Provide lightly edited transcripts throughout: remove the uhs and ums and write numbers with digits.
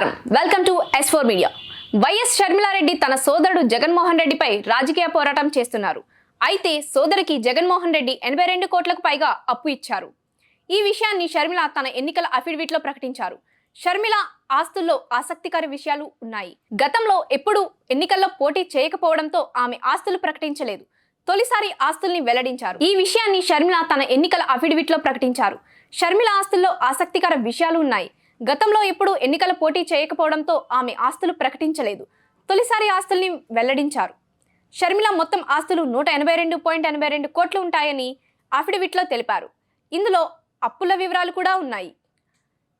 నమస్కారం welcome to S4 media. YS Sharmila Reddy తన సోదరుడు జగన్మోహన్ రెడ్డిపై రాజకీయ పోరాటం చేస్తున్నారు. అయితే సోదరికి జగన్మోహన్ రెడ్డి 82 కోట్లకు పైగా అప్పు ఇచ్చారు. ఈ విషయాన్ని షర్మిల తన ఎన్నికల అఫిడవిట్లో ప్రకటించారు. షర్మిల ఆస్తుల్లో ఆసక్తికర విషయాలు ఉన్నాయి. గతంలో ఎప్పుడు ఎన్నికల్లో పోటీ చేయకపోవడంతో ఆమె ఆస్తులు ప్రకటించలేదు. తొలిసారి ఆస్తుల్ని వెల్లడించారు. ఈ విషయాన్ని షర్మిల తన ఎన్నికల అఫిడవిట్లో ప్రకటించారు. షర్మిల ఆస్తుల్లో ఆసక్తికర విషయాలు ఉన్నాయి. గతంలో ఎప్పుడు ఎన్నికల పోటీ చేయకపోవడంతో ఆమె ఆస్తులు ప్రకటించలేదు. తొలిసారి ఆస్తుల్ని వెల్లడించారు. షర్మిల మొత్తం ఆస్తులు 182.82 కోట్లు ఉంటాయని అఫిడవిట్లో తెలిపారు. ఇందులో అప్పుల వివరాలు కూడా ఉన్నాయి.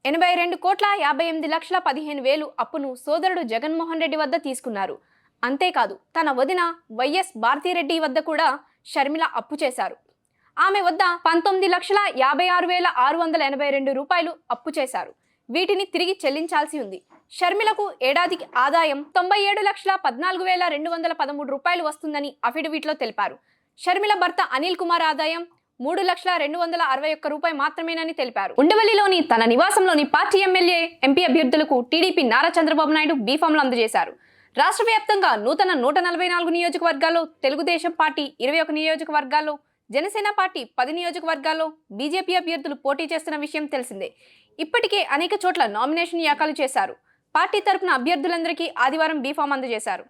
82,58,15,000 అప్పును సోదరుడు జగన్మోహన్ రెడ్డి వద్ద తీసుకున్నారు. అంతేకాదు తన వదిన వైఎస్ భారతిరెడ్డి వద్ద కూడా షర్మిల అప్పు చేశారు. ఆమె వద్ద 19,56,682 రూపాయలు అప్పు చేశారు. వీటిని తిరిగి చెల్లించాల్సి ఉంది. షర్మిలకు ఏడాదికి ఆదాయం 97,14,213 రూపాయలు వస్తుందని అఫిడవిట్లో తెలిపారు. షర్మిల భర్త అనిల్ కుమార్ ఆదాయం 3,261 రూపాయలు మాత్రమేనని తెలిపారు. ఉండవల్లిలోని తన నివాసంలోని పార్టీ ఎమ్మెల్యే, ఎంపీ అభ్యర్థులకు టీడీపీ నారా చంద్రబాబు నాయుడు బీఫామ్లు అందజేశారు. రాష్ట్ర వ్యాప్తంగా నూతన 144 నియోజకవర్గాల్లో, తెలుగుదేశం పార్టీ 21 నియోజకవర్గాల్లో, జనసేన పార్టీ 10 నియోజకవర్గాల్లో బీజేపీ అభ్యర్థులు పోటీ చేస్తున్న విషయం తెలిసిందే. ఇప్పటికే అనేక చోట్ల నామినేషన్ దాఖలు చేశారు. పార్టీ తరపున అభ్యర్థులందరికీ ఆదివారం బీఫామ్ అందజేశారు.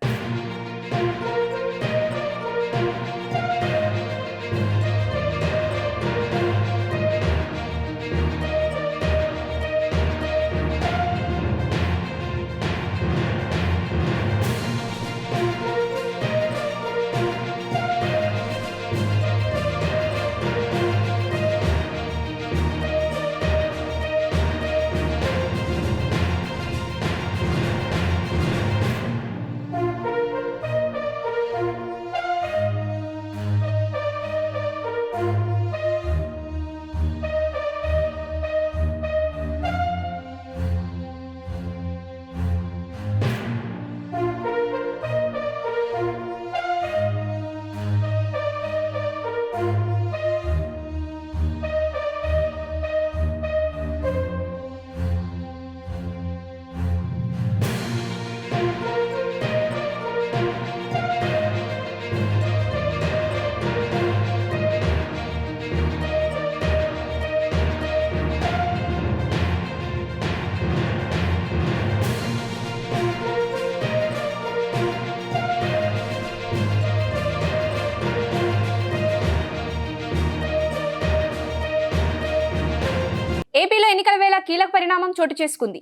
ఏపీలో ఎన్నికల వేళ కీలక పరిణామం చోటు చేసుకుంది.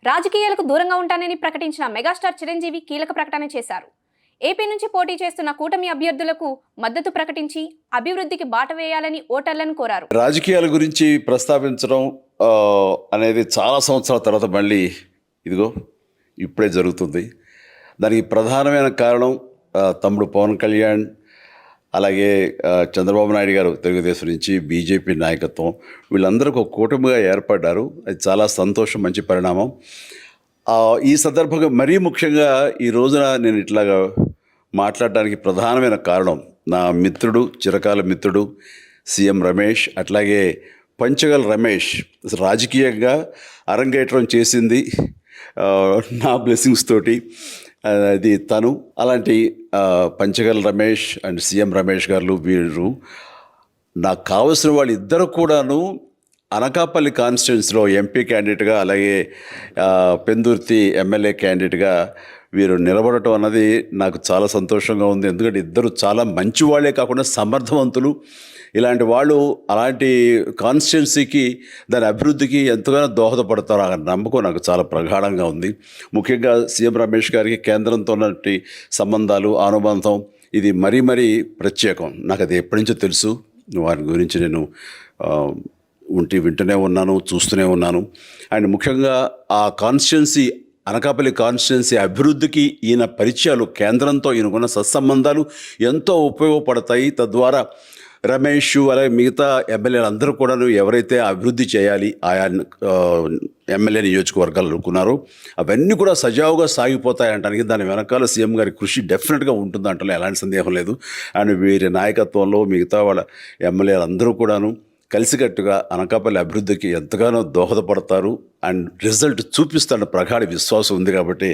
రాజకీయాలకు దూరంగా ఉంటానని ప్రకటించిన మెగాస్టార్ చిరంజీవి కీలక ప్రకటన చేశారు. ఏపీ నుంచి పోటీ చేస్తున్న కూటమి అభ్యర్థులకు మద్దతు ప్రకటించి అభివృద్ధికి బాట వేయాలని ఓటర్లను కోరారు. రాజకీయాల గురించి ప్రస్తావించడం అనేది చాలా సంవత్సరాల తర్వాత మళ్ళీ ఇదిగో ఇప్పుడే జరుగుతుంది. దానికి ప్రధానమైన కారణం తమ్ముడు పవన్ కళ్యాణ్, అలాగే చంద్రబాబు నాయుడు గారు తెలుగుదేశం నుంచి, బీజేపీ నాయకత్వం, వీళ్ళందరూ ఒక కూటమిగా ఏర్పడ్డారు. అది చాలా సంతోషం, మంచి పరిణామం. ఈ సందర్భంగా మరీ ముఖ్యంగా ఈ రోజున నేను ఇట్లాగా మాట్లాడడానికి ప్రధానమైన కారణం నా మిత్రుడు, చిరకాల మిత్రుడు సీఎం రమేష్, అట్లాగే పంచగల్ రమేష్ రాజకీయంగా అరంగేట్రం చేసింది నా బ్లెస్సింగ్స్ తోటి. అది తను. అలాంటి పంచగల్ రమేష్ అండ్ సీఎం రమేష్ గారు వీరు నాకు కావలసిన వాళ్ళు ఇద్దరు కూడాను అనకాపల్లి కాన్స్టిట్యున్సీలో ఎంపీ క్యాండిడేట్గా, అలాగే పెందుర్తి ఎమ్మెల్యే క్యాండిడేట్గా వీరు నిలబడటం అన్నది నాకు చాలా సంతోషంగా ఉంది. ఎందుకంటే ఇద్దరు చాలా మంచి వాళ్ళే కాకుండా సమర్థవంతులు. ఇలాంటి వాళ్ళు అలాంటి కాన్స్టిట్యున్సీకి, దాని అభివృద్ధికి ఎంతగానో దోహదపడతారు అన్న నమ్మకం నాకు చాలా ప్రగాఢంగా ఉంది. ముఖ్యంగా సీఎం రమేష్ గారికి కేంద్రంతో ఉన్నటువంటి సంబంధాలు, అనుబంధం ఇది మరీ మరీ ప్రత్యేకం. నాకు అది ఎప్పటి నుంచో తెలుసు. వారి గురించి నేను వింటూనే ఉన్నాను, చూస్తూనే ఉన్నాను. అండ్ ముఖ్యంగా ఆ కాన్స్టిట్యున్సీ, అనకాపల్లి కాన్స్టిట్యున్సీ అభివృద్ధికి ఈయన పరిచయాలు, కేంద్రంతో ఈయనకున్న సత్సంబంధాలు ఎంతో ఉపయోగపడతాయి. తద్వారా రమేష్ అలాగే మిగతా ఎమ్మెల్యేలు అందరూ కూడా ఎవరైతే అభివృద్ధి చేయాలి ఆయా ఎమ్మెల్యే నియోజకవర్గాలు అనుకున్నారో అవన్నీ కూడా సజావుగా సాగిపోతాయంటానికి దాని వెనకాల సీఎం గారి కృషి డెఫినెట్గా ఉంటుందంటే ఎలాంటి సందేహం లేదు. అండ్ వీరి నాయకత్వంలో మిగతా వాళ్ళ ఎమ్మెల్యేలు అందరూ కూడాను కలిసికట్టుగా అనకాపల్లి అభివృద్ధికి ఎంతగానో దోహదపడతారు అండ్ రిజల్ట్ చూపిస్తారన్న ప్రగాఢ విశ్వాసం ఉంది కాబట్టి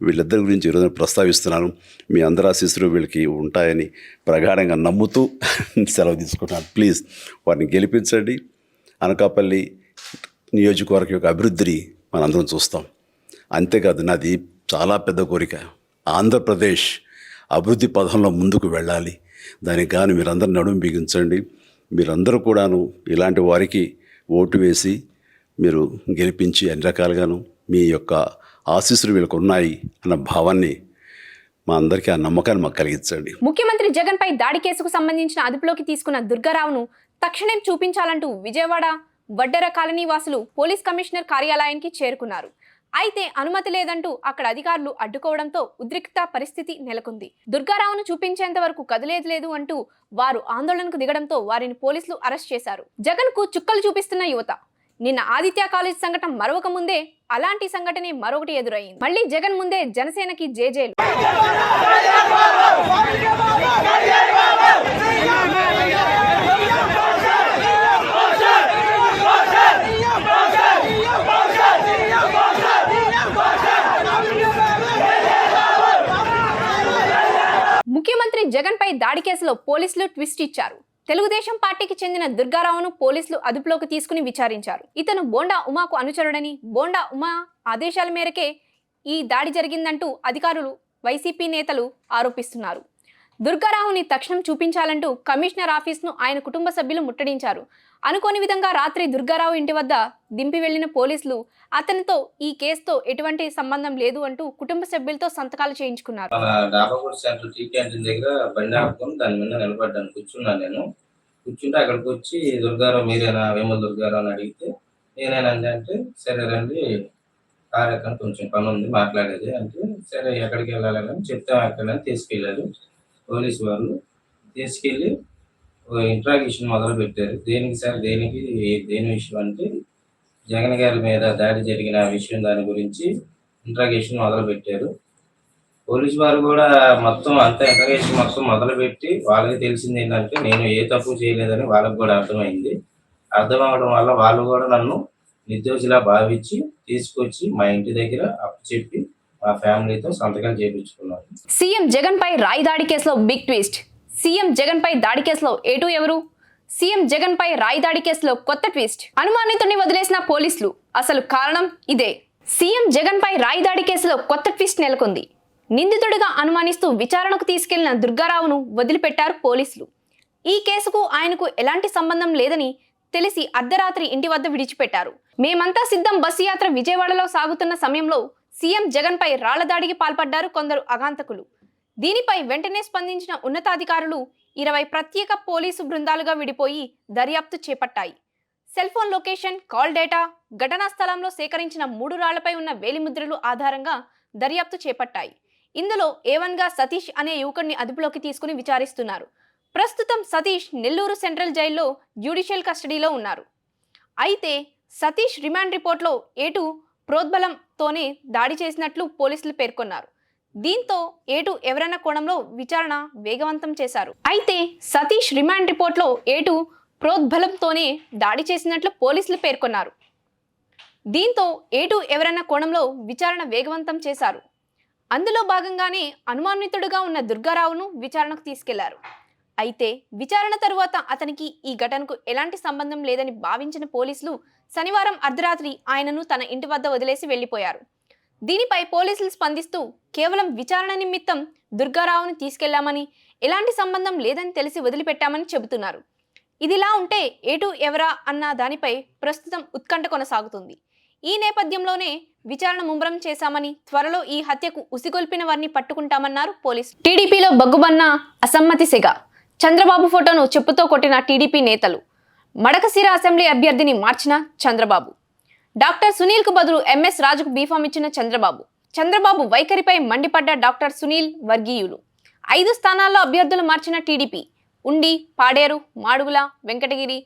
వీళ్ళిద్దరి గురించి ఈరోజు ప్రస్తావిస్తున్నాను. మీ అందరి ఆశీస్సులు వీళ్ళకి ఉంటాయని ప్రగాఢంగా నమ్ముతూ సెలవు తీసుకుంటున్నాను. ప్లీజ్ వారిని గెలిపించండి. అనకాపల్లి నియోజకవర్గం యొక్క అభివృద్ధిని మనందరం చూస్తాం. అంతేకాదు నాది చాలా పెద్ద కోరిక, ఆంధ్రప్రదేశ్ అభివృద్ధి పథంలో ముందుకు వెళ్ళాలి. దానికి కానీ మీరందరూ నడుము బిగించండి. మీరందరూ కూడాను ఇలాంటి వారికి ఓటు వేసి మీరు గెలిపించి అన్ని రకాలుగాను మీ యొక్క ఆశీస్సులు వీళ్ళకు ఉన్నాయి అన్న భావాన్ని మా అందరికీ ఆ నమ్మకాన్ని మాకు కలిగించండి. ముఖ్యమంత్రి జగన్ పై దాడి కేసుకు సంబంధించిన అదుపులోకి తీసుకున్న దుర్గారావును తక్షణం చూపించాలంటూ విజయవాడ వడ్డెర కాలనీ వాసులు పోలీస్ కమిషనర్ కార్యాలయానికి చేరుకున్నారు. అయితే అనుమతి లేదంటూ అక్కడ అధికారులు అడ్డుకోవడంతో ఉద్రిక్త పరిస్థితి నెలకొంది. దుర్గారావును చూపించేంత వరకు కదిలేదు అంటూ వారు ఆందోళనకు దిగడంతో వారిని పోలీసులు అరెస్ట్ చేశారు. జగన్ కు చుక్కలు చూపిస్తున్న యువత. నిన్న ఆదిత్య కాలేజ్ సంఘటన మరొక ముందే అలాంటి సంఘటనే మరొకటి ఎదురైంది. మళ్ళీ జగన్ ముందే జనసేనకి జేజేలు. ముఖ్యమంత్రి జగన్ పై దాడి కేసులో పోలీసులు ట్విస్ట్ ఇచ్చారు. తెలుగుదేశం పార్టీకి చెందిన దుర్గారావును పోలీసులు అదుపులోకి తీసుకుని విచారించారు. ఇతను బోండా ఉమాకు అనుచరుడని, బోండా ఉమా ఆదేశాల మేరకే ఈ దాడి జరిగిందంటూ అధికారులు, వైసీపీ నేతలు ఆరోపిస్తున్నారు. దుర్గారావుని తక్షణం చూపించాలంటూ కమిషనర్ ఆఫీస్ను ఆయన కుటుంబ సభ్యులు ముట్టడించారు. అనుకోని విధంగా రాత్రి దుర్గారావు ఇంటి వద్ద దింపి వెళ్లిన పోలీసులు అతనితో ఈ కేసుతో ఎటువంటి సంబంధం లేదు అంటూ కుటుంబ సభ్యులతో సంతకాలు చేయించుకున్నారు. దాని మీద నిలబడ్డాను, కూర్చున్నాను. నేను కూర్చుంటే అక్కడికి వచ్చి దుర్గారావు మీరేనా, వేముల దుర్గారావు అని అడిగితే నేనేనండి అంటే, సరే రండి కార్ ఎక్కడ కొంచెం పని ఉంది మాట్లాడేది అంటే, సరే ఎక్కడికి వెళ్ళాలని చెప్తాం ఎక్కడని తీసుకెళ్ళారు. పోలీసు వాళ్ళు తీసుకెళ్ళి ఇంట్రాగేషన్ మొదలు పెట్టారు. దేనికి సార్, దేని విషయం అంటే జగన్ గారి మీద దాడి జరిగిన విషయం, దాని గురించి ఇంట్రాగేషన్ మొదలు పెట్టారు. పోలీసు వారు కూడా మొత్తం అంతా ఇంట్రాగేషన్ మొత్తం మొదలు పెట్టి వాళ్ళకి తెలిసింది ఏంటంటే నేను ఏ తప్పు చేయలేదని వాళ్ళకి కూడా అర్థమైంది. అర్థమవడం వల్ల వాళ్ళు కూడా నన్ను నిర్దోషిలా భావించి తీసుకొచ్చి మా ఇంటి దగ్గర అప్పచెప్పి మా ఫ్యామిలీతో సంతకాలు చేయించుకున్నారు. సీఎం జగన్ పై రాయి దాడి కేసులో బిగ్ ట్విస్ట్. సీఎం జగన్ పై దాడి కేసులో ఏటూ ఎవరు? సీఎం జగన్ పై రాయి దాడి కేసులో కొత్త ట్విస్ట్. అనుమానితుడిని వదిలేసిన పోలీసులు. అసలు కారణం ఇదే. సీఎం జగన్ పై రాయి దాడి కేసులో కొత్త ట్విస్ట్ నెలకొంది. నిందితుడిగా అనుమానిస్తూ విచారణకు తీసుకెళ్లిన దుర్గారావును వదిలిపెట్టారు పోలీసులు. ఈ కేసుకు ఆయనకు ఎలాంటి సంబంధం లేదని తెలిసి అర్ధరాత్రి ఇంటి వద్ద విడిచిపెట్టారు. మేమంతా సిద్ధం బస్సు యాత్ర విజయవాడలో సాగుతున్న సమయంలో సీఎం జగన్ పై రాళ్ల దాడికి పాల్పడ్డారు కొందరు అగాంతకులు. దీనిపై వెంటనే స్పందించిన ఉన్నతాధికారులు 20 ప్రత్యేక పోలీసు బృందాలుగా విడిపోయి దర్యాప్తు చేపట్టాయి. Cell phone location, call data, ఘటనా స్థలంలో సేకరించిన 3 రాళ్లపై ఉన్న వేలిముద్రలు ఆధారంగా దర్యాప్తు చేపట్టాయి. ఇందులో A1గా సతీష్ అనే యువకుడిని అదుపులోకి తీసుకుని విచారిస్తున్నారు. ప్రస్తుతం సతీష్ నెల్లూరు సెంట్రల్ జైల్లో జ్యుడిషియల్ కస్టడీలో ఉన్నారు. అయితే సతీష్ రిమాండ్ రిపోర్ట్లో ఏటు ప్రోద్బలంతోనే దాడి చేసినట్లు పోలీసులు పేర్కొన్నారు. దీంతో ఏటు ఎవరన్న కోణంలో విచారణ వేగవంతం చేశారు. అయితే సతీష్ రిమాండ్ రిపోర్ట్లో ఏటు ప్రోద్బలంతోనే దాడి చేసినట్లు పోలీసులు పేర్కొన్నారు. దీంతో ఏటు ఎవరన్న కోణంలో విచారణ వేగవంతం చేశారు. అందులో భాగంగానే అనుమానితుడుగా ఉన్న దుర్గారావును విచారణకు తీసుకెళ్లారు. అయితే విచారణ తరువాత అతనికి ఈ ఘటనకు ఎలాంటి సంబంధం లేదని భావించిన పోలీసులు శనివారం అర్ధరాత్రి ఆయనను తన ఇంటి వద్ద వదిలేసి వెళ్లిపోయారు. దీనిపై పోలీసులు స్పందిస్తూ కేవలం విచారణ నిమిత్తం దుర్గారావును తీసుకెళ్లామని, ఎలాంటి సంబంధం లేదని తెలిసి వదిలిపెట్టామని చెబుతున్నారు. ఇదిలా ఉంటే ఏటు ఎవరా అన్న దానిపై ప్రస్తుతం ఉత్కంఠ కొనసాగుతుంది. ఈ నేపథ్యంలోనే విచారణ ముమ్మరం చేశామని, త్వరలో ఈ హత్యకు ఉసిగొల్పిన వారిని పట్టుకుంటామన్నారు పోలీసులు. టీడీపీలో బగ్గుబన్న అసమ్మతి సెగ. చంద్రబాబు ఫోటోను చెప్పుతో కొట్టిన టీడీపీ నేతలు. మడకశిర అసెంబ్లీ అభ్యర్థిని మార్చిన చంద్రబాబు. డాక్టర్ సునీల్ కు బదులు ఎంఎస్ రాజుకు బీఫామ్ ఇచ్చిన చంద్రబాబు వైఖరిపై మండిపడ్డ డాక్టర్ సునీల్ వర్గీయులు. 5 స్థానాల్లో అభ్యర్థులు మార్చిన టీడీపీ. ఉండి, పాడేరు, మాడుగుల, వెంకటగిరి,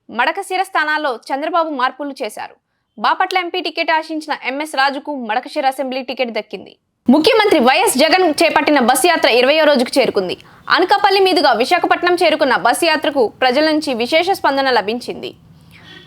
మడకశిర స్థానాల్లో చంద్రబాబు మార్పులు చేశారు. బాపట్ల ఎంపీ టికెట్ ఆశించిన ఎంఎస్ రాజుకు మడకశిర అసెంబ్లీ టికెట్ దక్కింది. ముఖ్యమంత్రి వైఎస్ జగన్ చేపట్టిన బస్సు యాత్ర 20వ రోజుకు చేరుకుంది. అనకాపల్లి మీదుగా విశాఖపట్నం చేరుకున్న బస్సు యాత్రకు ప్రజల నుంచి విశేష స్పందన లభించింది.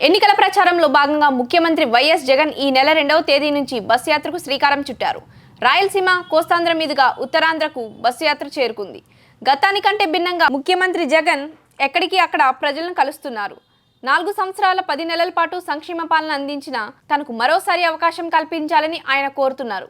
ఎన్నికల ప్రచారంలో భాగంగా ముఖ్యమంత్రి వైఎస్ జగన్ ఈ నెల 2వ తేదీ నుంచి బస్సు యాత్రకు శ్రీకారం చుట్టారు. రాయలసీమ, కోస్తాంధ్ర మీదుగా ఉత్తరాంధ్రకు బస్సు యాత్ర చేరుకుంది. గతానికంటే భిన్నంగా ముఖ్యమంత్రి జగన్ ఎక్కడికి అక్కడ ప్రజలను కలుస్తున్నారు. 4 సంవత్సరాల 10 నెలల పాటు సంక్షేమ పాలన అందించిన తనకు మరోసారి అవకాశం కల్పించాలని ఆయన కోరుతున్నారు.